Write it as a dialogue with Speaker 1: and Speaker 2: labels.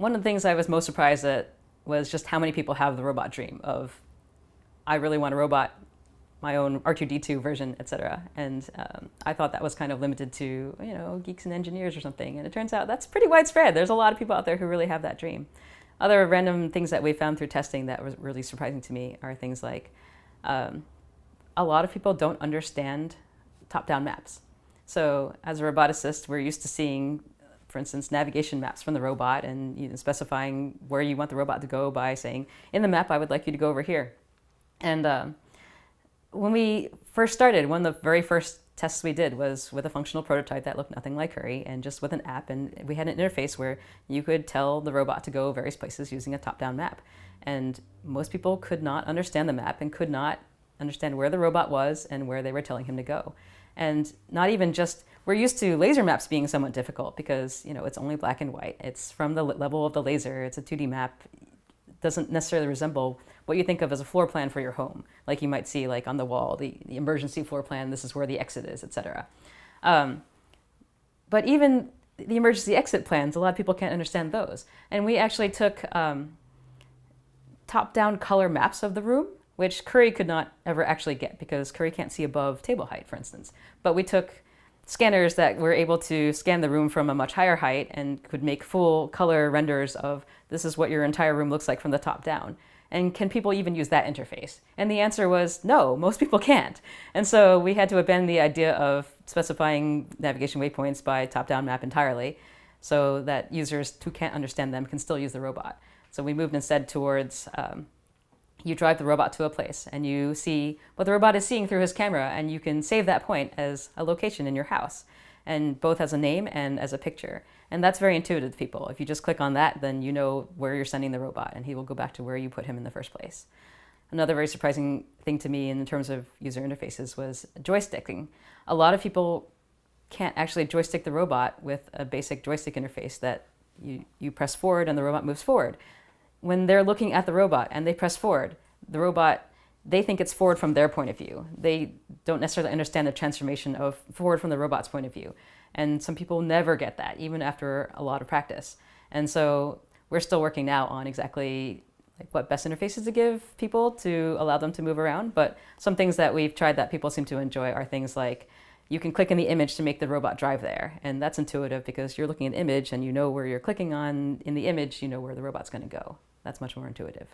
Speaker 1: one of the things I was most surprised at was just how many people have the robot dream of, I really want a robot, my own R2D2 version, etc. And I thought that was kind of limited to, geeks and engineers or something. And it turns out that's pretty widespread. There's a lot of people out there who really have that dream. Other random things that we found through testing that was really surprising to me are things like a lot of people don't understand top-down maps. So as a roboticist, we're used to seeing, for instance, navigation maps from the robot and specifying where you want the robot to go by saying, in the map, I would like you to go over here. And when we first started, one of the very first tests we did was with a functional prototype that looked nothing like Kuri and just with an app. And we had an interface where you could tell the robot to go various places using a top-down map. And most people could not understand the map and could not understand where the robot was and where they were telling him to go. And not even just, we're used to laser maps being somewhat difficult because, it's only black and white. It's from the level of the laser. It's a 2D map. It doesn't necessarily resemble what you think of as a floor plan for your home. Like you might see like on the wall, the emergency floor plan, this is where the exit is, etc. But even the emergency exit plans, a lot of people can't understand those. And we actually took top-down color maps of the room, which Kuri could not ever actually get because Kuri can't see above table height, for instance. But we took scanners that were able to scan the room from a much higher height and could make full color renders of this is what your entire room looks like from the top down. And can people even use that interface? And the answer was no, most people can't. And so we had to abandon the idea of specifying navigation waypoints by top-down map entirely so that users who can't understand them can still use the robot. So we moved instead towards you drive the robot to a place and you see what the robot is seeing through his camera, and you can save that point as a location in your house, and both as a name and as a picture. And that's very intuitive to people. If you just click on that, then you know where you're sending the robot and he will go back to where you put him in the first place. Another very surprising thing to me in terms of user interfaces was joysticking. A lot of people can't actually joystick the robot with a basic joystick interface that you press forward and the robot moves forward. When they're looking at the robot and they press forward, the robot, they think it's forward from their point of view. They don't necessarily understand the transformation of forward from the robot's point of view. And some people never get that, even after a lot of practice. And so we're still working now on exactly what best interfaces to give people to allow them to move around. But some things that we've tried that people seem to enjoy are things like you can click in the image to make the robot drive there. And that's intuitive because you're looking at an image and you know where you're clicking on in the image, you know where the robot's going to go. That's much more intuitive.